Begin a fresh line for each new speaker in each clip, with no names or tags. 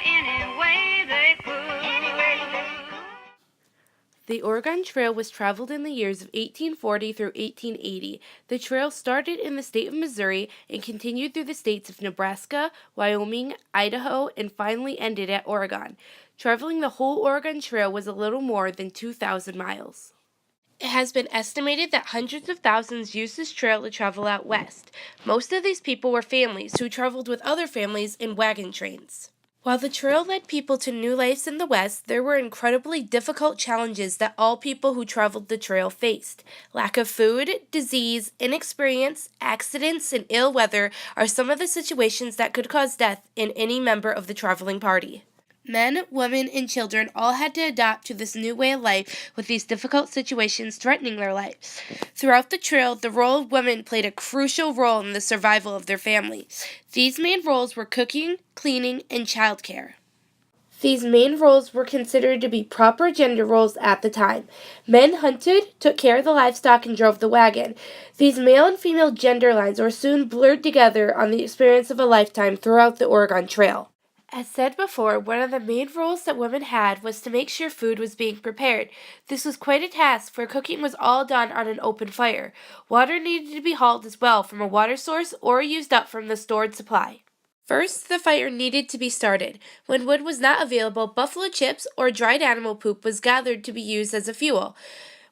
any way they could.
The Oregon Trail was traveled in the years of 1840 through 1880. The trail started in the state of Missouri and continued through the states of Nebraska, Wyoming, Idaho, and finally ended at Oregon. Traveling the whole Oregon Trail was a little more than 2,000 miles. It has been estimated that hundreds of thousands used this trail to travel out west. Most of these people were families who traveled with other families in wagon trains. While the trail led people to new lives in the West, there were incredibly difficult challenges that all people who traveled the trail faced. Lack of food, disease, inexperience, accidents, and ill weather are some of the situations that could cause death in any member of the traveling party. Men, women, and children all had to adapt to this new way of life with these difficult situations threatening their lives. Throughout the trail, the role of women played a crucial role in the survival of their families. These main roles were cooking, cleaning, and childcare. These main roles were considered to be proper gender roles at the time. Men hunted, took care of the livestock, and drove the wagon. These male and female gender lines were soon blurred together on the experience of a lifetime throughout the Oregon Trail. As said before, one of the main roles that women had was to make sure food was being prepared. This was quite a task, for cooking was all done on an open fire. Water needed to be hauled as well from a water source or used up from the stored supply. First, the fire needed to be started. When wood was not available, buffalo chips or dried animal poop was gathered to be used as a fuel.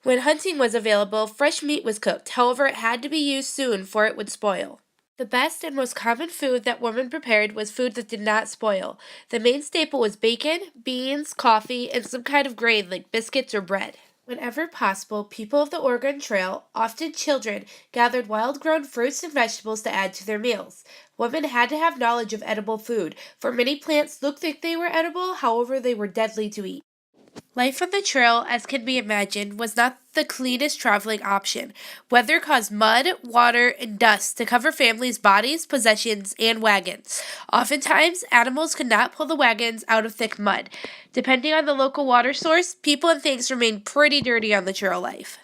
When hunting was available, fresh meat was cooked. However, it had to be used soon, for it would spoil. The best and most common food that women prepared was food that did not spoil. The main staple was bacon, beans, coffee, and some kind of grain like biscuits or bread. Whenever possible, people of the Oregon Trail, often children, gathered wild-grown fruits and vegetables to add to their meals. Women had to have knowledge of edible food, for many plants looked like they were edible, however they were deadly to eat. Life on the trail, as can be imagined, was not the cleanest traveling option. Weather caused mud, water, and dust to cover families' bodies, possessions, and wagons. Oftentimes, animals could not pull the wagons out of thick mud. Depending on the local water source, people and things remained pretty dirty on the trail life.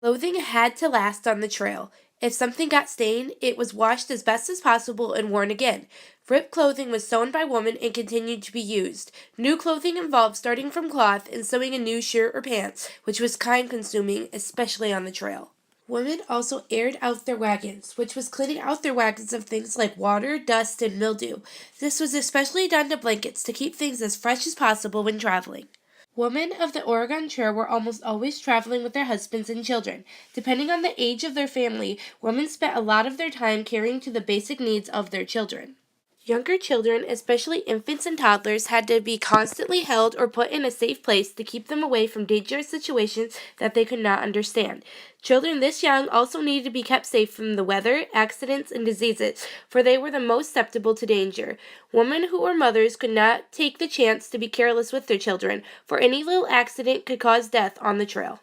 Clothing had to last on the trail. If something got stained, it was washed as best as possible and worn again. Ripped clothing was sewn by women and continued to be used. New clothing involved starting from cloth and sewing a new shirt or pants, which was time-consuming, especially on the trail. Women also aired out their wagons, which was cleaning out their wagons of things like water, dust, and mildew. This was especially done to blankets to keep things as fresh as possible when traveling. Women of the Oregon Trail were almost always traveling with their husbands and children. Depending on the age of their family, women spent a lot of their time caring to the basic needs of their children. Younger children, especially infants and toddlers, had to be constantly held or put in a safe place to keep them away from dangerous situations that they could not understand. Children this young also needed to be kept safe from the weather, accidents, and diseases, for they were the most susceptible to danger. Women who were mothers could not take the chance to be careless with their children, for any little accident could cause death on the trail.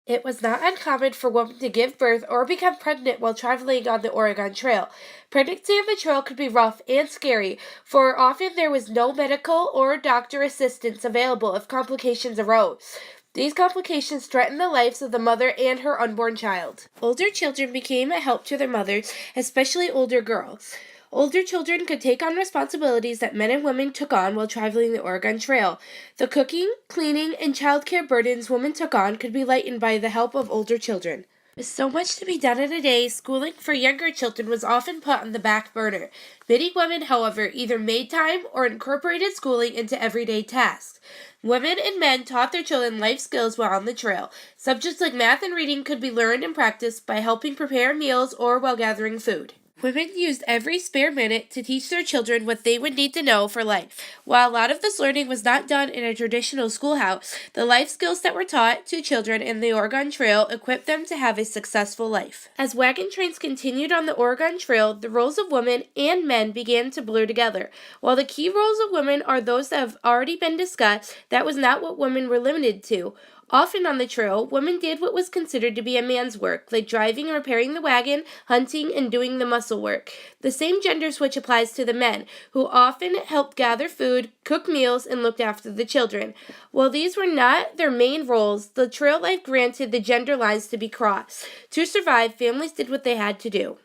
It was not uncommon for women to give birth or become pregnant while traveling on the Oregon Trail. Pregnancy on the trail could be rough and scary, for often there was no medical or doctor assistance available if complications arose. These complications threatened the lives of the mother and her unborn child. Older children became a help to their mothers, especially older girls. Older children could take on responsibilities that men and women took on while traveling the Oregon Trail. The cooking, cleaning, and childcare burdens women took on could be lightened by the help of older children. With so much to be done in a day, schooling for younger children was often put on the back burner. Many women, however, either made time or incorporated schooling into everyday tasks. Women and men taught their children life skills while on the trail. Subjects like math and reading could be learned and practiced by helping prepare meals or while gathering food. Women used every spare minute to teach their children what they would need to know for life. While a lot of this learning was not done in a traditional schoolhouse, the life skills that were taught to children in the Oregon Trail equipped them to have a successful life. As wagon trains continued on the Oregon Trail, the roles of women and men began to blur together. While the key roles of women are those that have already been discussed, that was not what women were limited to. Often on the trail, women did what was considered to be a man's work, like driving and repairing the wagon, hunting, and doing the muscle work. The same gender switch applies to the men, who often helped gather food, cook meals, and looked after the children. While these were not their main roles, the trail life granted the gender lines to be crossed. To survive, families did what they had to do.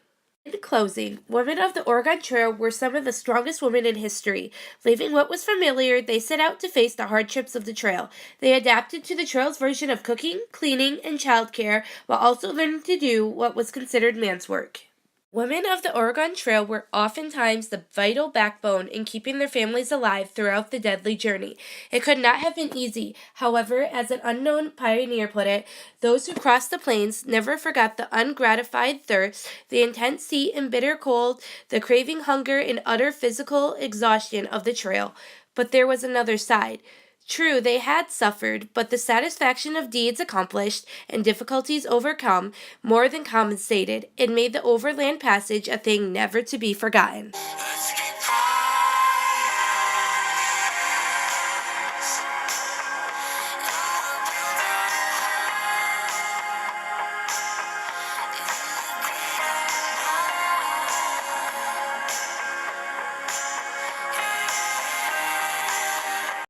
In closing, women of the Oregon Trail were some of the strongest women in history. Leaving what was familiar, they set out to face the hardships of the trail. They adapted to the trail's version of cooking, cleaning, and childcare while also learning to do what was considered man's work. Women of the Oregon Trail were oftentimes the vital backbone in keeping their families alive throughout the deadly journey. It could not have been easy. However, as an unknown pioneer put it, those who crossed the plains never forgot the ungratified thirst, the intense heat and bitter cold, the craving hunger and utter physical exhaustion of the trail. But there was another side. True, they had suffered, but the satisfaction of deeds accomplished and difficulties overcome more than compensated and made the overland passage a thing never to be forgotten.